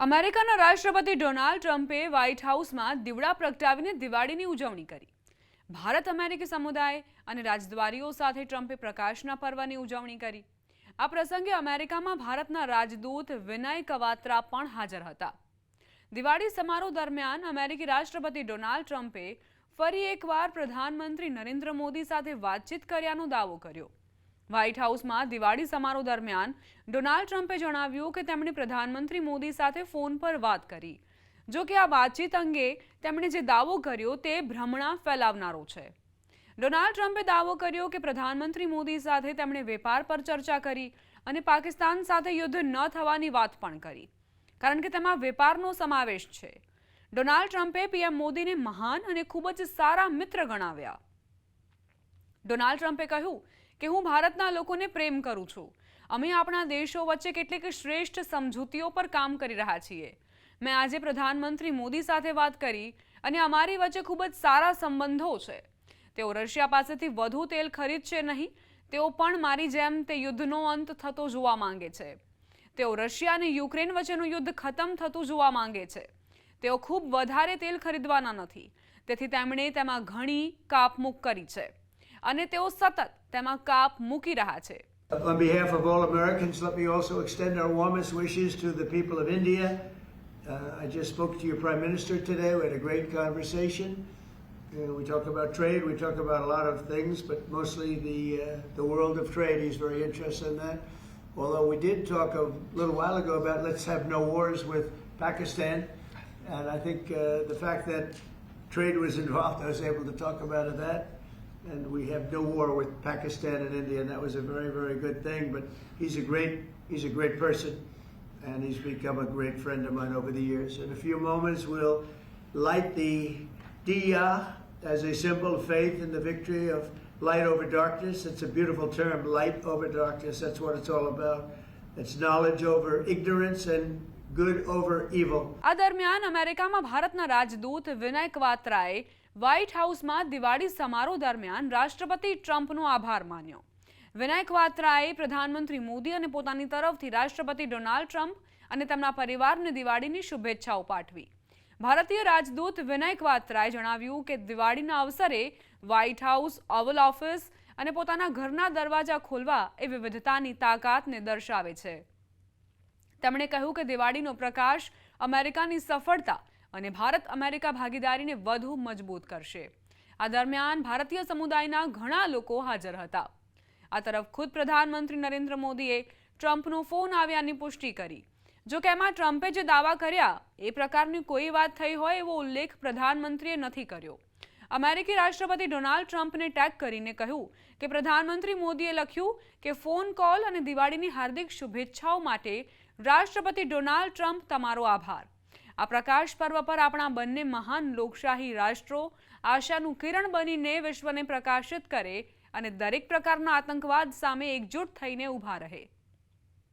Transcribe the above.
અમેરિકાના રાષ્ટ્રપતિ ડોનાલ્ડ ટ્રમ્પે વ્હાઇટ હાઉસમાં દીવડા પ્રગટાવીને દિવાળીની ઉજવણી કરી। ભારત અમેરિકી સમુદાય અને રાજદ્વારીઓ સાથે ટ્રમ્પે પ્રકાશના પર્વની ઉજવણી કરી। આ પ્રસંગે અમેરિકામાં ભારતના રાજદૂત વિનય કવાત્રા પણ હાજર હતા। દિવાળી સમારોહ દરમિયાન અમેરિકી રાષ્ટ્રપતિ ડોનાલ્ડ ટ્રમ્પે ફરી એકવાર પ્રધાનમંત્રી નરેન્દ્ર મોદી સાથે વાતચીત કર્યાનો દાવો કર્યો। વ્હાઇટ હાઉસમાં દિવાળી સમારોહ દરમિયાન ડોનાલ્ડ ટ્રમ્પે જણાવ્યું કે તેમણે પ્રધાનમંત્રી મોદી સાથે ફોન પર વાત કરી। જો કે આ વાતચીત અંગે તેમણે જે દાવો કર્યો તે ભ્રમણા ફેલાવનારો છે। ડોનાલ્ડ ટ્રમ્પે દાવો કર્યો કે પ્રધાનમંત્રી મોદી સાથે તેમણે વેપાર પર ચર્ચા કરી અને પાકિસ્તાન સાથે યુદ્ધ ન થવાની વાત પણ કરી, કારણ કે તેમાં વેપારનો સમાવેશ છે। ડોનાલ્ડ ટ્રમ્પે પીએમ મોદીને મહાન અને ખૂબ જ સારા મિત્ર ગણાવ્યા। ડોનાલ્ડ ટ્રમ્પે કહ્યું કે હું ભારતના લોકોને પ્રેમ કરું છું। અમે આપણા દેશો વચ્ચે કેટલીક શ્રેષ્ઠ સમજૂતીઓ પર કામ કરી રહ્યા છીએ। મેં આજે પ્રધાનમંત્રી મોદી સાથે વાત કરી અને અમારી વચ્ચે ખૂબ જ સારા સંબંધો છે। તેઓ રશિયા પાસેથી વધુ તેલ ખરીદશે નહીં। તેઓ પણ મારી જેમ તે યુદ્ધનો અંત થતો જોવા માંગે છે। તેઓ રશિયા અને યુક્રેન વચ્ચેનું યુદ્ધ ખતમ થતું જોવા માંગે છે। તેઓ ખૂબ વધારે તેલ ખરીદવાના નથી, તેથી તેમણે તેમાં ઘણી કાપમૂક કરી છે અને તેઓ સતત તેમાં કાપ મૂકી રહ્યા છે। On behalf of all Americans, let me also extend our warmest wishes to the people of India. I just spoke to your Prime Minister today. We had a great conversation. We talk about trade, we talk about a lot of things, but mostly the world of trade. He's very interested in that. Although we did talk a little while ago about let's have no wars with Pakistan. And I think the fact that trade was involved, I was able to talk about that. And we have no war with Pakistan and India, and that was a very, very good thing. But he's a great person, and he's become a great friend of mine over the years. In a few moments, we'll light the diya as a symbol of faith in the victory of light over darkness. It's a beautiful term, light over darkness. That's what it's all about. It's knowledge over ignorance and good over evil. આ દરમિયાન અમેરિકામાં ભારતના રાજદૂત વિનય કવાત્રાએ white હાઉસમાં દિવાળી સમારોહ દરમિયાન રાષ્ટ્રપતિ ટ્રમ્પનો આભાર માન્યો। વિનય કવાત્રાએ પ્રધાનમંત્રી મોદી અને પોતાની તરફથી રાષ્ટ્રપતિ ડોનાલ્ડ ટ્રમ્પ અને તેમના પરિવારને દિવાળીની શુભેચ્છાઓ પાઠવી। ભારતીય રાજદૂત વિનય કવાત્રાએ જણાવ્યું કે દિવાળીના અવસરે વ્હાઇટ હાઉસ, ઓવલ ઓફિસ અને પોતાના ઘરના દરવાજા ખોલવા એ વિવિધતાની તાકાતને દર્શાવે છે। તેમણે કહ્યું કે દિવાળીનો પ્રકાશ અમેરિકાની સફળતા અને ભારત અમેરિકા ભાગીદારીને વધુ મજબૂત કરશે। આ દરમિયાન ભારતીય સમુદાયના ઘણા લોકો હાજર હતા। આ તરફ ખુદ પ્રધાનમંત્રી નરેન્દ્ર મોદીએ ટ્રમ્પનો ફોન આવ્યાની પુષ્ટિ કરી। જો કે એમાં ટ્રમ્પે જે દાવા કર્યા એ પ્રકારની કોઈ વાત થઈ હોય એવો ઉલ્લેખ પ્રધાનમંત્રીએ નથી કર્યો। અમેરિકી રાષ્ટ્રપતિ ડોનાલ્ડ ટ્રમ્પને ટેગ કરીને કહ્યું કે પ્રધાનમંત્રી મોદીએ લખ્યું કે ફોન કોલ અને દિવાળીની હાર્દિક શુભેચ્છાઓ માટે રાષ્ટ્રપતિ ડોનાલ્ડ ટ્રમ્પ તમારો આભાર। આ પ્રકાશ પર્વ પર આપણા બંને મહાન લોકશાહી રાષ્ટ્રો આશાનું કિરણ બનીને વિશ્વને પ્રકાશિત કરે અને દરેક પ્રકારના આતંકવાદ સામે એકજૂટ થઈને ઊભા રહે।